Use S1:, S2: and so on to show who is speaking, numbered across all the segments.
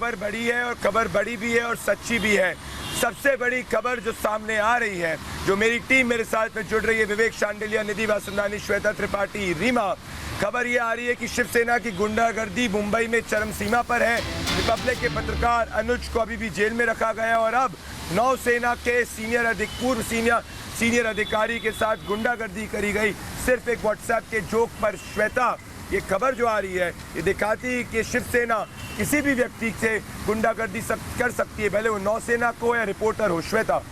S1: खबर बड़ी है और खबर बड़ी भी है और सच्ची भी है। सबसे बड़ी खबर जो सामने आ रही है, जो मेरी टीम मेरे साथ में जुड़ रही है, विवेक शांडिल्य, निधि वासुंदानी, श्वेता त्रिपाठी, रीमा, खबर ये आ रही है कि शिवसेना की गुंडागर्दी मुंबई में चरम सीमा पर है। रिपब्लिक के पत्रकार अनुज को अभी भी जेल में रखा गया और अब नौसेना के पूर्व सीनियर अधिकारी के साथ गुंडागर्दी करी गई सिर्फ एक व्हाट्सएप के जोक पर। श्वेता, ये खबर जो आ रही है ये दिखाती है कि शिवसेना किसी भी व्यक्ति से गुंडागर्दी कर सकती है, भले वो नौसेना को या रिपोर्टर हो। श्वेता,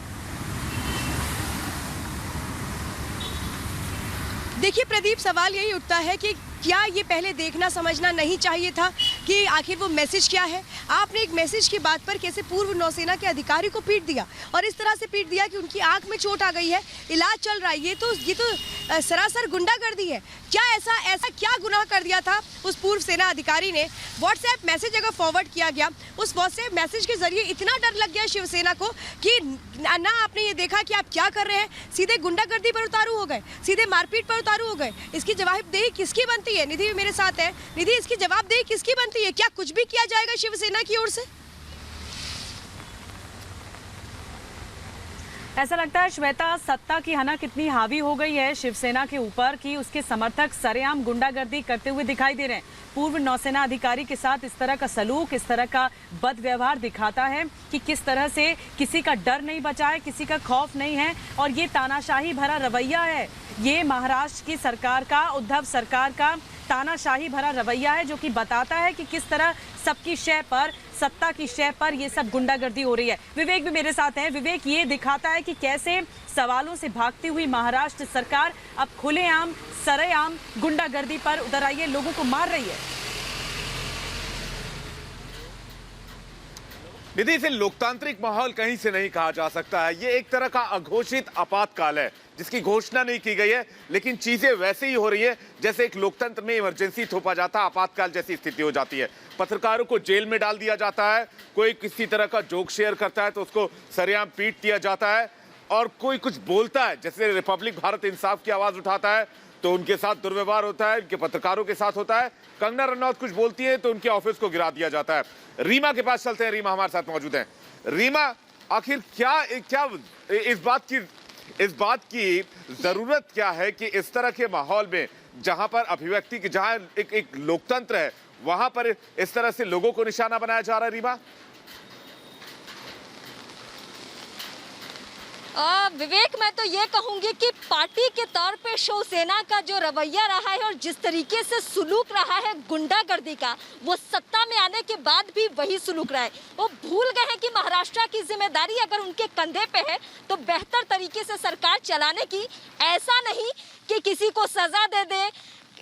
S2: देखिए प्रदीप, सवाल यही उठता है कि क्या ये पहले देखना समझना नहीं चाहिए था कि आखिर वो मैसेज क्या है। आपने एक मैसेज की बात पर कैसे पूर्व नौसेना के अधिकारी को पीट दिया और इस तरह से पीट दिया कि उनकी आंख में चोट आ गई है, इलाज चल रहा है। ये तो सरासर गुंडागर्दी है। क्या ऐसा क्या गुनाह कर दिया था उस पूर्व सेना अधिकारी ने? व्हाट्सएप मैसेज अगर फॉरवर्ड किया गया, उस व्हाट्सएप मैसेज के जरिए इतना डर लग गया शिवसेना को कि ना आपने ये देखा कि आप क्या कर रहे हैं, सीधे गुंडागर्दी पर उतारू हो गए, सीधे मारपीट पर उतारू हो गए। इसकी जवाबदेही किसकी बनती है? निधि भी मेरे साथ है। निधि, इसकी जवाबदेही किसकी बनती है? क्या कुछ भी किया जाएगा शिवसेना की ओर से?
S3: ऐसा लगता है श्वेता, सत्ता की हनक इतनी हावी हो गई है शिवसेना के ऊपर कि उसके समर्थक सरेआम गुंडागर्दी करते हुए दिखाई दे रहे हैं। पूर्व नौसेना अधिकारी के साथ इस तरह का सलूक, इस तरह का बदव्यवहार दिखाता है कि किस तरह से किसी का डर नहीं बचा है, किसी का खौफ नहीं है और ये तानाशाही भरा रवैया है। ये महाराष्ट्र की सरकार का, उद्धव सरकार का तानाशाही भरा रवैया है जो कि बताता है कि किस तरह सबकी शय पर, सत्ता की शय पर ये सब गुंडागर्दी हो रही है। विवेक भी मेरे साथ हैं। विवेक, ये दिखाता है कि कैसे सवालों से भागती हुई महाराष्ट्र सरकार अब खुलेआम, सरेआम गुंडागर्दी पर उतर आई है, लोगों को मार रही है।
S4: निधि, से लोकतांत्रिक माहौल कहीं से नहीं कहा जा सकता है। ये एक तरह का अघोषित आपातकाल है जिसकी घोषणा नहीं की गई है, लेकिन चीजें वैसे ही हो रही है जैसे एक लोकतंत्र में इमरजेंसी थोपा जाता है, आपातकाल जैसी स्थिति हो जाती है। पत्रकारों को जेल में डाल दिया जाता है, कोई किसी तरह का जोक शेयर करता है तो उसको सरेआम पीट दिया जाता है, और कोई कुछ बोलता है जैसे रिपब्लिक भारत इंसाफ की आवाज उठाता है तो उनके साथ दुर्व्यवहार होता है, उनके पत्रकारों के साथ होता है। कंगना रनौत कुछ बोलती है तो उनके ऑफिस को गिरा दिया जाता है। रीमा के पास चलते हैं, रीमा हमारे साथ मौजूद हैं। रीमा, आखिर क्या इस बात की जरूरत क्या है कि इस तरह के माहौल में, जहां पर अभिव्यक्ति की, जहां एक लोकतंत्र है, वहां पर इस तरह से लोगों को निशाना बनाया जा रहा है? रीमा,
S5: विवेक, मैं तो ये कहूंगी कि पार्टी के तौर पे शिवसेना का जो रवैया रहा है और जिस तरीके से सुलूक रहा है गुंडागर्दी का, वो सत्ता में आने के बाद भी वही सुलूक रहा है। वो भूल गए हैं कि महाराष्ट्र की जिम्मेदारी अगर उनके कंधे पे है तो बेहतर तरीके से सरकार चलाने की। ऐसा नहीं कि किसी को सजा दे दे,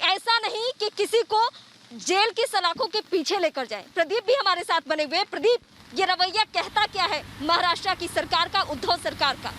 S5: ऐसा नहीं कि किसी को जेल की सलाखों के पीछे लेकर जाए। प्रदीप भी हमारे साथ बने हुए। प्रदीप, ये रवैया कहता क्या है महाराष्ट्र की सरकार का, उद्धव सरकार का?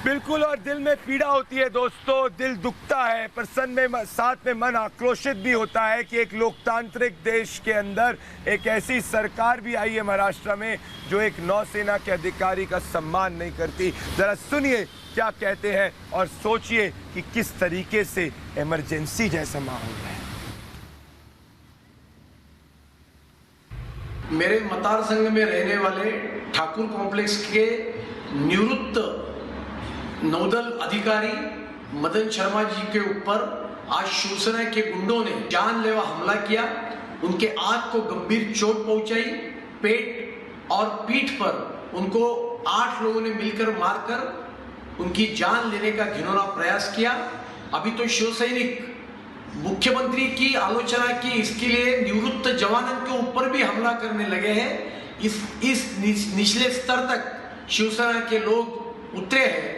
S1: बिल्कुल, और दिल में पीड़ा होती है दोस्तों, दिल दुखता है, पर साथ में मन आक्रोशित भी होता है कि एक लोकतांत्रिक देश के अंदर एक ऐसी सरकार भी आई है महाराष्ट्र में जो एक नौसेना के अधिकारी का सम्मान नहीं करती। जरा सुनिए क्या कहते हैं और सोचिए कि किस तरीके से इमरजेंसी जैसा माहौल है।
S6: मेरे मतार संघ में रहने वाले ठाकुर कॉम्प्लेक्स के निवृत्त नौदल अधिकारी मदन शर्मा जी के ऊपर आज शिवसेना के गुंडों ने जानलेवा हमला किया। उनके आंख को गंभीर चोट पहुंचाई, पेट और पीठ पर उनको 8 लोगों ने मिलकर मारकर उनकी जान लेने का घिनौना प्रयास किया। अभी तो शिवसैनिक मुख्यमंत्री की आलोचना की, इसके लिए निवृत्त जवानों के ऊपर भी हमला करने लगे हैं। इस निचले स्तर तक शिवसेना के लोग उतरे हैं।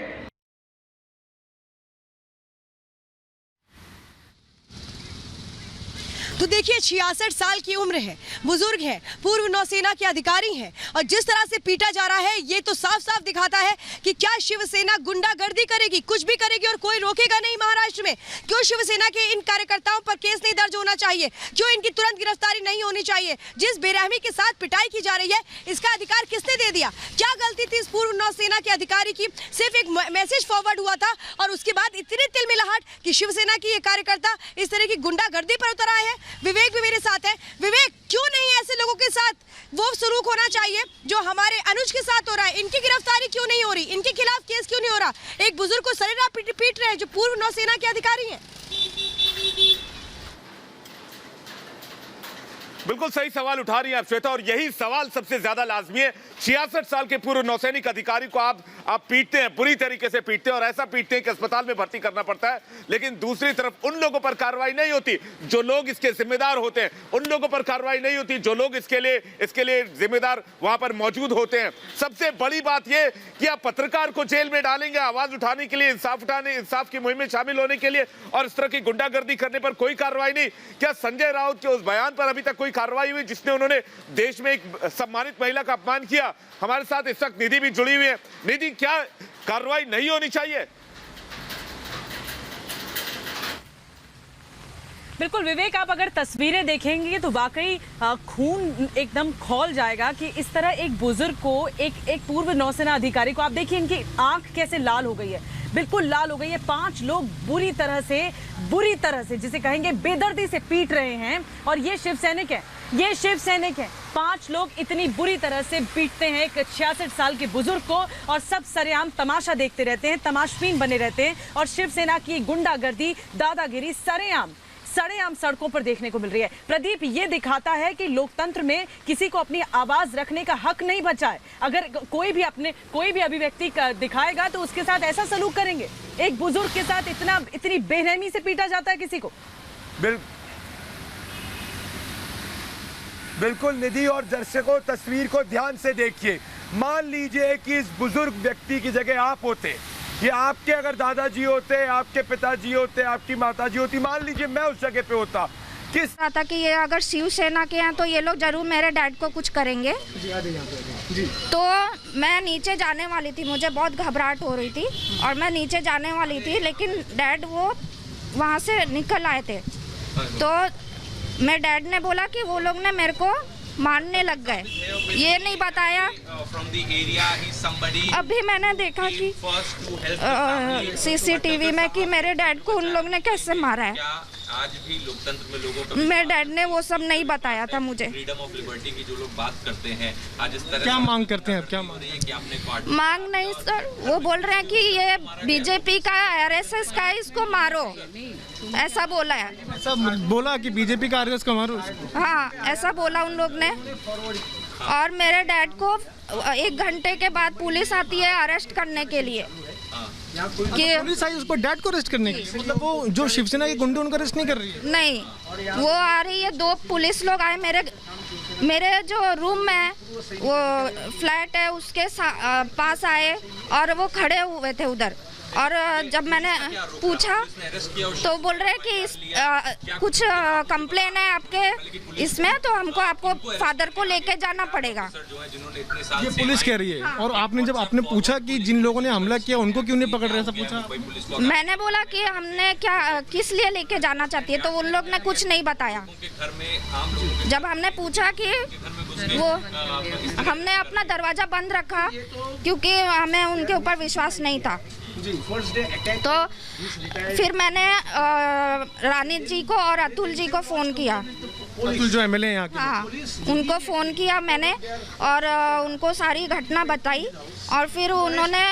S2: तो देखिए 66 साल की उम्र है, बुजुर्ग है, पूर्व नौसेना के अधिकारी हैं और जिस तरह से पीटा जा रहा है ये तो साफ साफ दिखाता है कि क्या शिवसेना गुंडागर्दी करेगी, कुछ भी करेगी और कोई रोकेगा नहीं महाराष्ट्र में। क्यों शिवसेना के इन कार्यकर्ताओं पर केस नहीं दर्ज होना चाहिए? क्यों इनकी तुरंत गिरफ्तारी नहीं होनी चाहिए? जिस बेरहमी के साथ पिटाई की जा रही है इसका अधिकार किसने दे दिया? क्या गलती थी इस पूर्व नौसेना के अधिकारी की? सिर्फ एक मैसेज फॉरवर्ड हुआ था और उसके बाद इतनी तिलमिलाहट कि शिवसेना की ये कार्यकर्ता इस तरह की गुंडागर्दी पर उतर आए हैं। विवेक भी मेरे साथ है। विवेक, क्यों नहीं ऐसे लोगों के साथ वो सलूक होना चाहिए जो हमारे अनुज के साथ हो रहा है? इनकी गिरफ्तारी क्यों नहीं हो रही? इनके खिलाफ केस क्यों नहीं हो रहा? एक बुजुर्ग को सरेआम पीट रहे हैं जो पूर्व नौसेना के अधिकारी हैं।
S4: बिल्कुल सही सवाल उठा रही हैं आप श्वेता, और यही सवाल सबसे ज्यादा लाजमी है। 66 साल के पूर्व नौसैनिक अधिकारी को आप पीटते हैं, बुरी तरीके से पीटते हैं, और ऐसा पीटते हैं कि अस्पताल में भर्ती करना पड़ता है। लेकिन दूसरी तरफ उन लोगों पर कार्रवाई नहीं होती जो लोग इसके जिम्मेदार होते हैं, उन लोगों पर कार्रवाई नहीं होती जो लोग इसके लिए जिम्मेदार वहां पर मौजूद होते हैं। सबसे बड़ी बात यह कि आप पत्रकार को जेल में डालेंगे आवाज उठाने के लिए, इंसाफ की मुहिम में शामिल होने के लिए, और इस तरह की गुंडागर्दी करने पर कोई कार्रवाई नहीं। क्या संजय राउत के उस बयान पर अभी तक कोई कार्रवाई हुई जिसने उन्होंने देश में एक सम्मानित महिला का अपमान किया? हमारे साथ इस वक्त निधि भी जुड़ी हुई है। निधि, क्या कार्रवाई नहीं होनी चाहिए?
S3: बिल्कुल विवेक, आप अगर तस्वीरें देखेंगे तो वाकई खून एकदम खौल जाएगा कि इस तरह एक बुजुर्ग को, एक पूर्व नौसेना अधिकारी को, आप देखिए इनकी आंख कैसे लाल हो गई है, बिल्कुल लाल हो गई है। 5 लोग बुरी तरह से जिसे कहेंगे बेदर्दी से पीट रहे हैं, और ये शिव सैनिक है। 5 लोग इतनी बुरी तरह से पीटते हैं एक 66 साल के बुजुर्ग को, और सब सरेआम तमाशा देखते रहते हैं, तमाशबीन बने रहते हैं। और शिवसेना की गुंडागर्दी, दादागिरी सरेआम सड़कों पर देखने को मिल रही है। प्रदीप, ये दिखाता है कि लोकतंत्र में किसी को अपनी आवाज रखने का हक नहीं बचा है। अगर कोई भी अभिव्यक्ति दिखाएगा तो उसके साथ ऐसा सलूक करेंगे। एक बुजुर्ग के साथ इतनी बेरहमी से पीटा जाता है किसी को।
S1: बिल्कुल निधि और दर्शकों, तस्वीर को ध्यान से देखिए। मान लीजिए कि इस बुजुर्ग व्यक्ति की जगह आप होते, ये आपके अगर दादाजी होते, आपके पिताजी होते, आपकी माताजी होती, मान लीजिए मैं उस जगह पे होता, किस
S7: था कि ये अगर शिवसेना के हैं तो ये लोग जरूर मेरे डैड को कुछ करेंगे। जी। तो मैं नीचे जाने वाली थी, मुझे बहुत घबराहट हो रही थी और मैं नीचे जाने वाली थी, लेकिन डैड वो वहाँ से निकल आए थे। तो मेरे डैड ने बोला कि वो लोग ने मेरे को मारने लग गए, ये नहीं बताया। अभी मैंने देखा कि CCTV में कि मेरे डैड को उन लोग ने कैसे मारा है।
S8: आज भी लोकतंत्र में लोगों का,
S7: मेरे डैड ने वो सब नहीं बताया था मुझे।
S8: फ्रीडम ऑफ लिबर्टी की जो लोग बात करते हैं, आज इस तरह
S9: क्या मांग करते हैं? क्या मांग रही है
S8: कि आपने
S7: मांग नहीं सर, वो बोल रहे हैं कि ये बीजेपी का, RSS का, इसको मारो, ऐसा बोला है।
S9: ऐसा बोला कि बीजेपी का RSS को मारो?
S7: हाँ, ऐसा बोला उन लोग ने। और मेरे डैड को 1 घंटे के बाद पुलिस आती है अरेस्ट करने के लिए।
S9: पुलिस आई उसको, डैड को अरेस्ट करने के लिए? मतलब वो जो शिवसेना के गुंडे उनको अरेस्ट नहीं कर रही है?
S7: नहीं, वो आ रही है। 2 पुलिस लोग आए मेरे जो रूम में वो फ्लैट है उसके पास आए और वो खड़े हुए थे उधर। और जब मैंने पूछा तो बोल रहे हैं कि कुछ कंप्लेन है आपके इसमें, तो हमको आपको फादर को लेके जाना पड़ेगा।
S9: ये पुलिस कह रही है। हाँ। और आपने जब आपने पूछा कि जिन लोगों ने हमला किया उनको क्यों नहीं पकड़ रहे, ऐसा पूछा?
S7: मैंने बोला कि हमने किस लिए लेके जाना चाहती है, तो उन लोग ने कुछ नहीं बताया। जब हमने पूछा कि वो, हमने अपना दरवाजा बंद रखा क्योंकि हमें उनके ऊपर विश्वास नहीं था। तो फिर मैंने रानी जी को और अतुल जी को फ़ोन किया।
S9: अतुल जो MLA यहाँ के?
S7: हाँ, उनको फ़ोन किया मैंने और उनको सारी घटना बताई, और फिर उन्होंने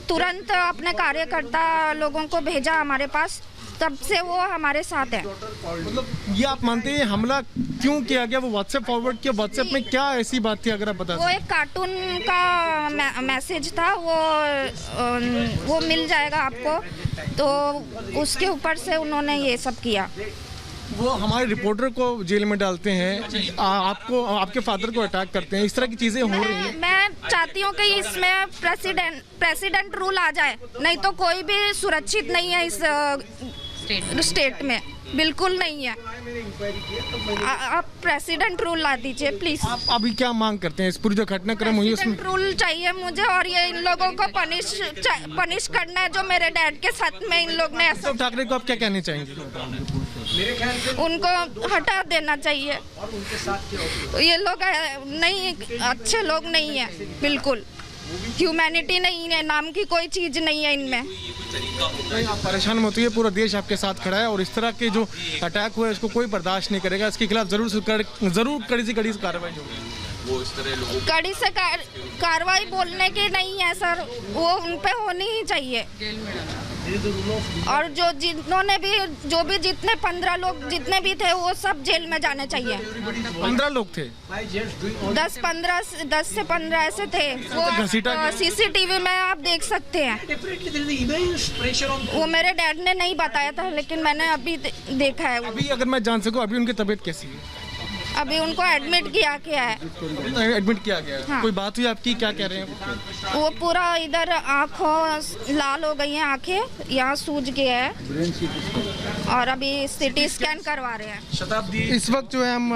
S7: तुरंत अपने कार्यकर्ता लोगों को भेजा हमारे पास, तब से वो हमारे साथ है।
S9: मतलब ये आप मानते हैं हमला क्यों किया गया? वो व्हाट्सएप फॉरवर्ड किया, व्हाट्सएप में क्या ऐसी बात थी अगर आप बता?
S7: वो एक कार्टून का मैसेज था, वो मिल जाएगा आपको, तो उसके ऊपर से उन्होंने ये सब किया।
S9: वो हमारे रिपोर्टर को जेल में डालते हैं, आपको, आपके फादर को अटैक करते हैं, इस तरह की चीजें हो रही हैं।
S7: मैं चाहती हूँ कि इसमें प्रेसिडेंट रूल आ जाए, नहीं तो कोई भी सुरक्षित नहीं है इस स्टेट में, बिल्कुल नहीं है। आप प्रेसिडेंट रूल ला दीजिए प्लीज।
S9: आप अभी क्या मांग करते हैं? इस पूरी जो घटनाक्रम हुई उसमें
S7: रूल चाहिए मुझे, और ये इन लोगों को पनिश करना है जो मेरे डैड के साथ में इन लोग ने।
S9: उद्धव ठाकरे को आप क्या कहना चाहेंगे?
S7: उनको हटा देना चाहिए, ये लोग नहीं, अच्छे लोग नहीं है बिल्कुल। ह्यूमैनिटी नहीं है, नाम की कोई चीज़ नहीं है इनमें।
S9: नहीं, आप परेशान मत होइए, पूरा देश आपके साथ खड़ा है और इस तरह के जो अटैक हुए इसको कोई बर्दाश्त नहीं करेगा। इसके खिलाफ जरूर कड़ी से कार्रवाई होगी।
S8: वो इस तरह लोगों
S7: कड़ी से कार्रवाई बोलने की नहीं है सर, वो उन पे होनी ही चाहिए। और जो भी जितने 15 लोग जितने भी थे वो सब जेल में जाने चाहिए।
S9: 15 लोग थे,
S7: 10 से 15 ऐसे थे। वो CCTV में आप देख सकते हैं। वो मेरे डैड ने नहीं बताया था, लेकिन मैंने अभी देखा है।
S9: अभी अगर मैं जान सकूं, अभी उनकी तबीयत कैसी है?
S7: अभी उनको एडमिट किया गया है।
S9: एडमिट किया गया है।
S7: हाँ।
S9: कोई बात हुई आपकी, क्या कह रहे हैं?
S7: वो पूरा इधर आँखों लाल हो गई हैं, आंखें यहाँ सूज गया है और अभी CT स्कैन करवा रहे हैं।
S9: शताब्दी, इस वक्त जो है हम